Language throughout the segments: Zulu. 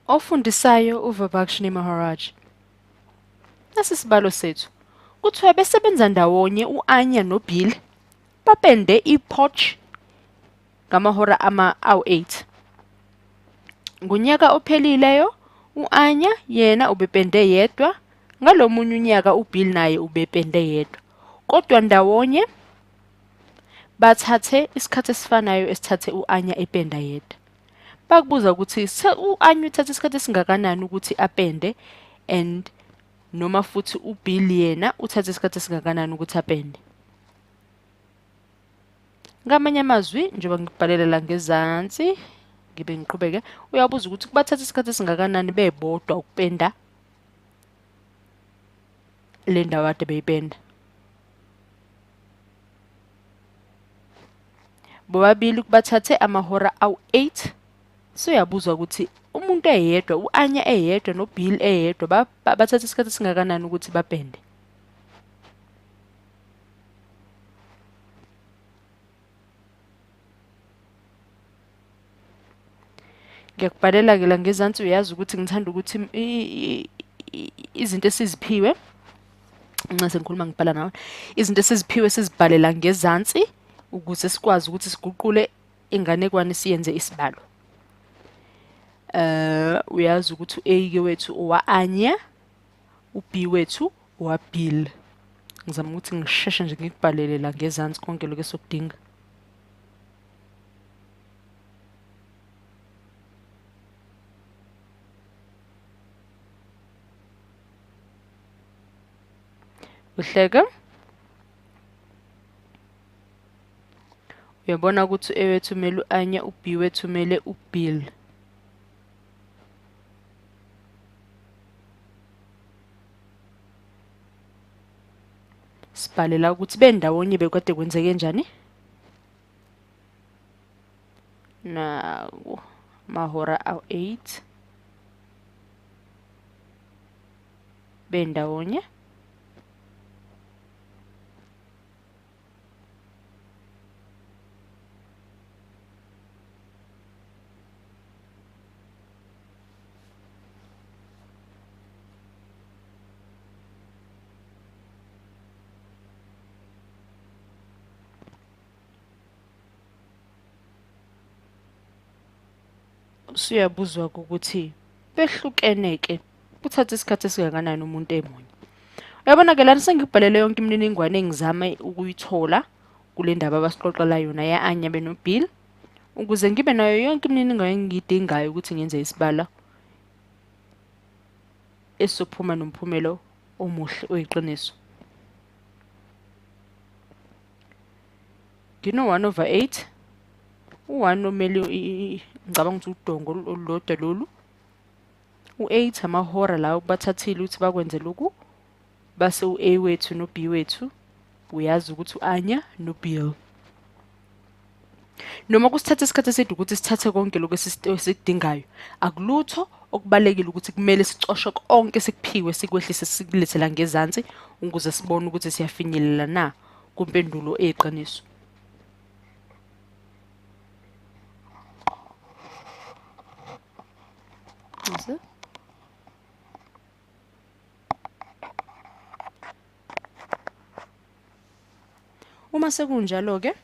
Ofundisayo uVibhakshini Maharaj. Nasisibalo sethu. Kuthiwa besebenza ndawonye uAnya noBill bapende iPorch ngamahora awu-8. Ngonyaka ophelileyo uAnya yena ubepende yedwa, ngalomunye unyaka uBill naye ubepende yedwa. Kodwa ndawonye bathathe isikhathi esifanayo esithathe uAnya ependa yedwa. Bakubuza ukuthi uAnya uthatha isikhathi esingakanani ukuthi apende and noma futhi uBill yena uthatha isikhathi esingakanani ukuthi apende. Ngamanye amazwi njengoba ngikubhalela la ngezansi ngibe ngiqhubeke uyabuza ukuthi kubathatha isikhathi esingakanani bebodwa ukupenda le ndawo kade beyipenda. Bobabili kubathathe amahora awu-8. So uyabuzwa ukuthi umuntu eyedwa uAnya eyedwa noBill eyedwa bathatha isikhathi esingakanani ukuthi bapende. Ngiyakubhalela-ke la ngezansi uyazi ukuthi ngithanda ukuthi izinto esiziphiwe nxa sengikhuluma ngibhala nawe izinto esiziphiwe sizibhalela ngezansi ukuze sikwazi ukuthi siguqule inganekwane siyenze isibalo. Uyazi ukuthi u-A wethu owa-Anya, u-B wethu owa-Bill. Ngizama ukuthi ngisheshe nje ngikubhalele la ngezansi konke lokho esokudinga. Uhleka? Uyabona ukuthi u-A wethu umele u-Anya, u-B wethu umele uBill. Sibhalela ukuthi bendawonye bekade kwenzeke njani? Nawo mahora awu-8 bendawonye. Usuyabuzwa ukuthi behlukene-ke kuthatha isikhathi esingakanani umuntu emunye. Uyabona-ke lana sengikubhalele yonke imininingwane engizama ukuyithola kule ndaba abasixoxela yona ya-Anya benoBill ukuze ngibe nayo yonke imininingwane engiyidingayo ukuthi ngenze isibalo esizophuma nomphumelo omuhle oyiqiniso. Ngino-1/8. U1 omele ngicabanga ukuthi udongo olulodwa lolu. U8 amahora lawo kubathathile ukuthi bakwenze lokhu. Base u-A wethu noB wethu uyazi ukuthi u-Anya noBill. Noma kusithatha isikhathi eside ukuthi sithathe konke lokho esikudingayo, akulutho okubalekile ukuthi kumele sicoshe konke esikuphiwe sikwehlise sikulethe la ngezansi ukuze sibone ukuthi siyafinyelela na kumpendulo eyiqiniso. Uma sekunjalo-ke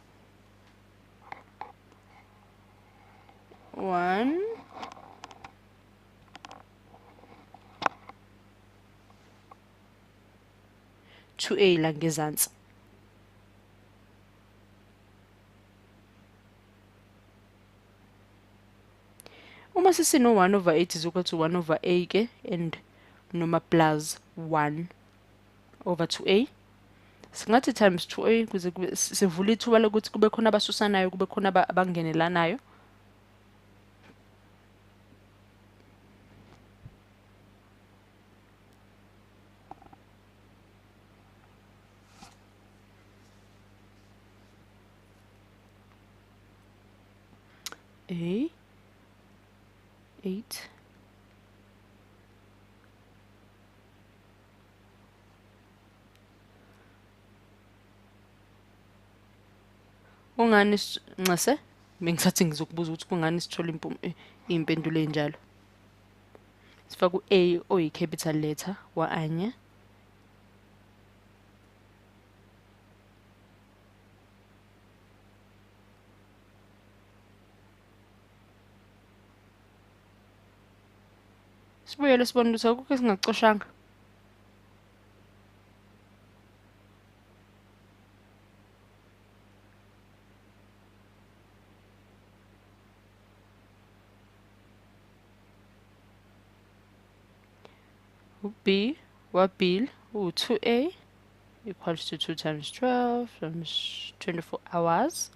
1 2A la ngezansi. Uma sisino-1/8 is equal to 1/A ke and noma plus 1/2A. Singathi times 2A kuze sivule ithuba lokuthi kube khona abasusanayo kube khona abangenelanayo. A 8 ungani ncase bengisathi ngizokubuza ukuthi kungani sithola impendulo enjalo. sifaka u-A oyi-capital letter wa-anye. Sibuyele sibone ukuthi akukho esingakucoshanga. U-B wa-Bill u-2A equals to 2 times 12 times 24 hours.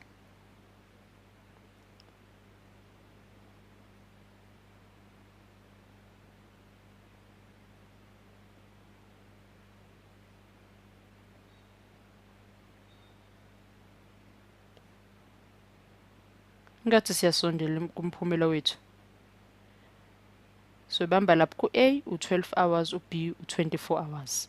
Ngathi siyasondela kumphumela wethu. So bamba lapho ku-A u-12 hours, u-B u-24 hours.